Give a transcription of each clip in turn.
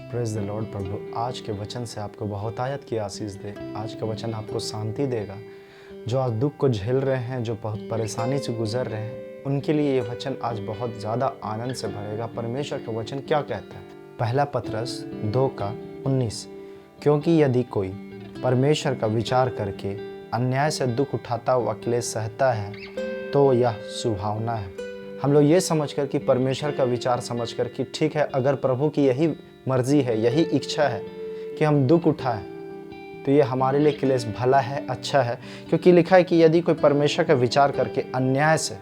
Praise the Lord. प्रभु आज के वचन से आपको बहुतायत की आशीष दे। आज का वचन आपको शांति देगा। जो आज दुख को झेल रहे हैं, जो बहुत परेशानी से गुजर रहे हैं, उनके लिए ये वचन आज बहुत ज़्यादा आनंद से भरेगा। परमेश्वर का वचन क्या कहता है? पहला पतरस 2:19, क्योंकि यदि कोई परमेश्वर का विचार करके अन्याय से दुख उठाता हुआ क्लेश सहता है तो यह सुहावना है। हम लोग ये समझकर कि परमेश्वर का विचार समझकर कि ठीक है, अगर प्रभु की यही मर्जी है, यही इच्छा है कि हम दुख उठाएं, तो ये हमारे लिए क्लेश भला है, अच्छा है। क्योंकि लिखा है कि यदि कोई परमेश्वर का विचार करके अन्याय से,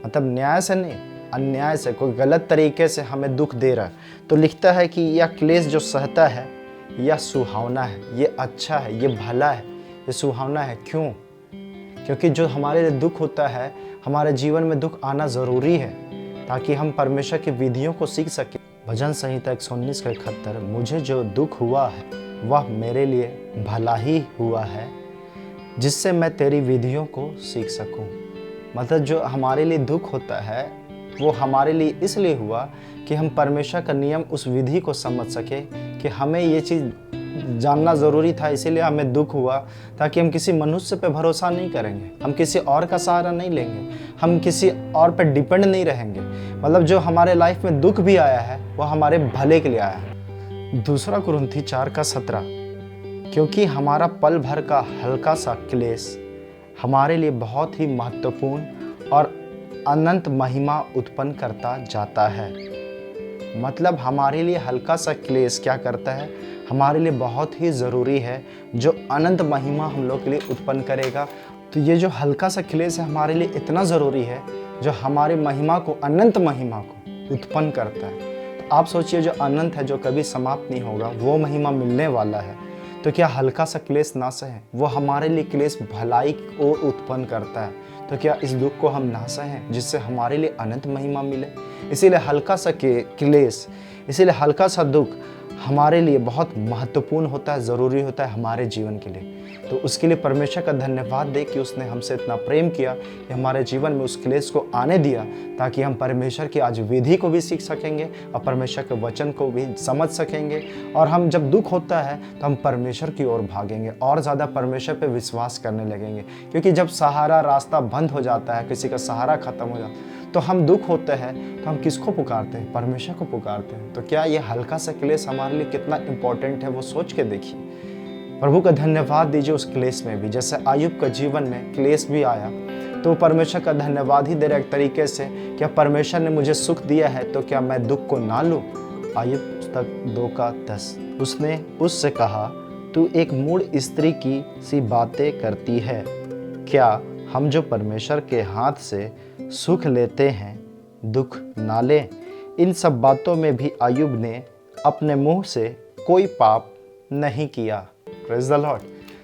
मतलब न्याय से नहीं, अन्याय से, कोई गलत तरीके से हमें दुख दे रहा है, तो लिखता है कि यह क्लेश जो सहता है यह सुहावना है, ये अच्छा है, ये भला है, ये सुहावना है। क्यों? क्योंकि जो हमारे लिए दुख होता है, हमारे जीवन में दुख आना ज़रूरी है ताकि हम परमेश्वर की विधियों को सीख सकें। भजन संहिता 119:71, मुझे जो दुख हुआ है वह मेरे लिए भला ही हुआ है, जिससे मैं तेरी विधियों को सीख सकूं। मतलब जो हमारे लिए दुख होता है वो हमारे लिए इसलिए हुआ कि हम परमेश्वर का नियम, उस विधि को समझ सके कि हमें ये चीज़ जानना ज़रूरी था, इसीलिए हमें दुख हुआ, ताकि हम किसी मनुष्य पे भरोसा नहीं करेंगे, हम किसी और का सहारा नहीं लेंगे, हम किसी और पे डिपेंड नहीं रहेंगे। मतलब जो हमारे लाइफ में दुख भी आया है वो हमारे भले के लिए आया है। दूसरा कुरिन्थी 4:17, क्योंकि हमारा पल भर का हल्का सा क्लेश हमारे लिए बहुत ही महत्वपूर्ण और अनंत महिमा उत्पन्न करता जाता है। मतलब हमारे लिए हल्का सा क्लेश क्या करता है? हमारे लिए बहुत ही ज़रूरी है, जो अनंत महिमा हम लोग के लिए उत्पन्न करेगा। तो ये जो हल्का सा क्लेश है हमारे लिए इतना ज़रूरी है, जो हमारी महिमा को, अनंत महिमा को उत्पन्न करता है। तो आप सोचिए, जो अनंत है, जो कभी समाप्त नहीं होगा, वो महिमा मिलने वाला है, तो क्या हल्का सा क्लेश ना सहें? वो हमारे लिए क्लेश भलाई को उत्पन्न करता है, तो क्या इस दुख को हम ना सहें जिससे हमारे लिए अनंत महिमा मिले? इसीलिए हल्का सा क्लेश, इसीलिए हल्का सा दुख हमारे लिए बहुत महत्वपूर्ण होता है, ज़रूरी होता है हमारे जीवन के लिए। तो उसके लिए परमेश्वर का धन्यवाद दे कि उसने हमसे इतना प्रेम किया कि हमारे जीवन में उस क्लेश को आने दिया, ताकि हम परमेश्वर की आज विधि को भी सीख सकेंगे और परमेश्वर के वचन को भी समझ सकेंगे। और हम जब दुख होता है तो हम परमेश्वर की ओर भागेंगे और ज़्यादा परमेश्वर पे विश्वास करने लगेंगे। क्योंकि जब सहारा, रास्ता बंद हो जाता है, किसी का सहारा खत्म हो जाता है, तो हम दुख होते हैं तो हम किसको पुकारते हैं? परमेश्वर को पुकारते हैं। तो क्या ये हल्का सा क्लेश हमारे लिए कितना इम्पोर्टेंट है, वो सोच के देखिए। प्रभु का धन्यवाद दीजिए उस क्लेश में भी। जैसे आयुब का जीवन में क्लेश भी आया, तो परमेश्वर का धन्यवाद ही दे रहा एक तरीके से, क्या परमेश्वर ने मुझे सुख दिया है तो क्या मैं दुख को ना लूँ? आयुब पुस्तक 2:10, उसने उससे कहा, तू एक मूढ़ स्त्री की सी बातें करती है। क्या हम जो परमेश्वर के हाथ से सुख लेते हैं दुख ना लें? इन सब बातों में भी आयुब ने अपने मुंह से कोई पाप नहीं किया। Praise the Lord.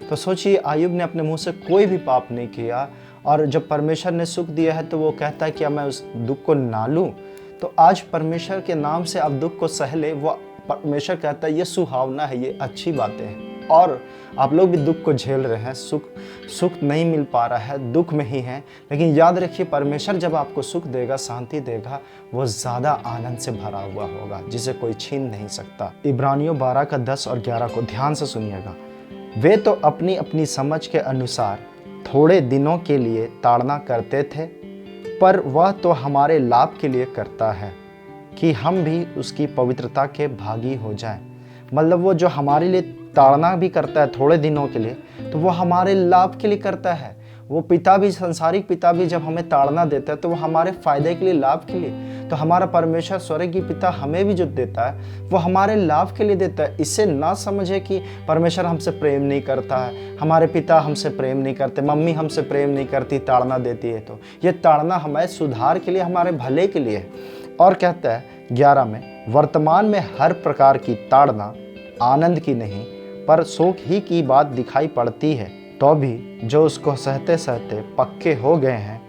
तो सोचिए, आयुब ने अपने मुंह से कोई भी पाप नहीं किया, और जब परमेश्वर ने सुख दिया है तो वो कहता है कि मैं उस दुख को ना लूं। तो आज परमेश्वर के नाम से आप दुख को सह ले, वो परमेश्वर कहता है ये सुहावना है, ये अच्छी बातें हैं। और आप लोग भी दुख को झेल रहे हैं, सुख नहीं मिल पा रहा है, दुख में ही हैं, लेकिन याद रखिए, परमेश्वर जब आपको सुख देगा, शांति देगा, वो ज़्यादा आनंद से भरा हुआ होगा, जिसे कोई छीन नहीं सकता। इब्रानियों 12:10 और 11 को ध्यान से सुनिएगा। वे तो अपनी अपनी समझ के अनुसार थोड़े दिनों के लिए ताड़ना करते थे, पर वह तो हमारे लाभ के लिए करता है कि हम भी उसकी पवित्रता के भागी हो जाएं। मतलब वो जो हमारे लिए ताड़ना भी करता है थोड़े दिनों के लिए, तो वो हमारे लाभ के लिए करता है। वो पिता भी, संसारिक पिता भी जब हमें ताड़ना देता है तो वो हमारे फायदे के लिए, लाभ के लिए। तो हमारा परमेश्वर स्वर्गीय पिता हमें भी जो देता है वो हमारे लाभ के लिए देता है। इससे ना समझे कि परमेश्वर हमसे प्रेम नहीं करता है, हमारे पिता हमसे प्रेम नहीं करते, मम्मी हमसे प्रेम नहीं करती, ताड़ना देती है। तो ये ताड़ना हमारे सुधार के लिए, हमारे भले के लिए है। और कहता है 11 में, वर्तमान में हर प्रकार की ताड़ना आनंद की नहीं पर शोक ही की बात दिखाई पड़ती है, तो भी जो उसको सहते सहते पक्के हो गए हैं,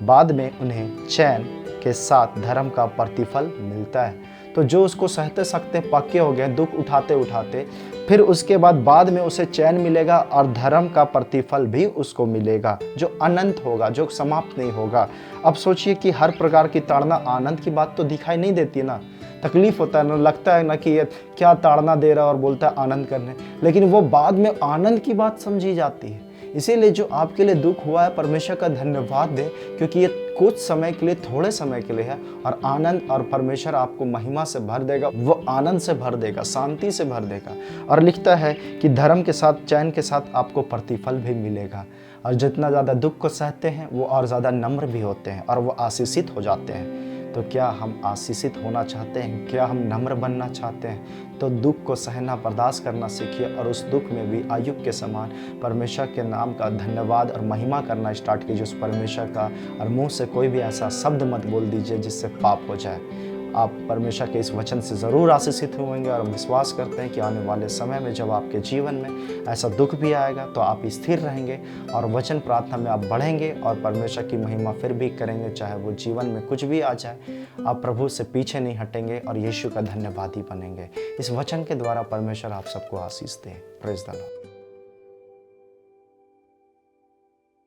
बाद में उन्हें चैन के साथ धर्म का प्रतिफल मिलता है। तो जो उसको सहते सकते पक्के हो गए, दुख उठाते उठाते, फिर उसके बाद में उसे चैन मिलेगा और धर्म का प्रतिफल भी उसको मिलेगा, जो अनंत होगा, जो समाप्त नहीं होगा। अब सोचिए कि हर प्रकार की ताड़ना आनंद की बात तो दिखाई नहीं देती ना। तकलीफ होता है ना, लगता है ना कि ये क्या ताड़ना दे रहा है और बोलता है आनंद करने, लेकिन वो बाद में आनंद की बात समझी जाती है। इसीलिए जो आपके लिए दुख हुआ है, परमेश्वर का धन्यवाद दें, क्योंकि ये कुछ समय के लिए, थोड़े समय के लिए है, और आनंद और परमेश्वर आपको महिमा से भर देगा, वो आनंद से भर देगा, शांति से भर देगा। और लिखता है कि धर्म के साथ, चैन के साथ आपको प्रतिफल भी मिलेगा। और जितना ज़्यादा दुख को सहते हैं वो और ज़्यादा नम्र भी होते हैं और वो आशीषित हो जाते हैं। तो क्या हम आशीषित होना चाहते हैं? क्या हम नम्र बनना चाहते हैं? तो दुख को सहना, बर्दाश्त करना सीखिए, और उस दुख में भी अय्यूब के समान परमेश्वर के नाम का धन्यवाद और महिमा करना स्टार्ट कीजिए उस परमेश्वर का। और मुंह से कोई भी ऐसा शब्द मत बोल दीजिए जिससे पाप हो जाए। आप परमेश्वर के इस वचन से ज़रूर आशीषित होंगे, और हम विश्वास करते हैं कि आने वाले समय में जब आपके जीवन में ऐसा दुख भी आएगा तो आप स्थिर रहेंगे और वचन प्रार्थना में आप बढ़ेंगे और परमेश्वर की महिमा फिर भी करेंगे, चाहे वो जीवन में कुछ भी आ जाए। आप प्रभु से पीछे नहीं हटेंगे और यीशु का धन्यवादी बनेंगे। इस वचन के द्वारा परमेश्वर आप सबको आशीष दे। Praise the Lord.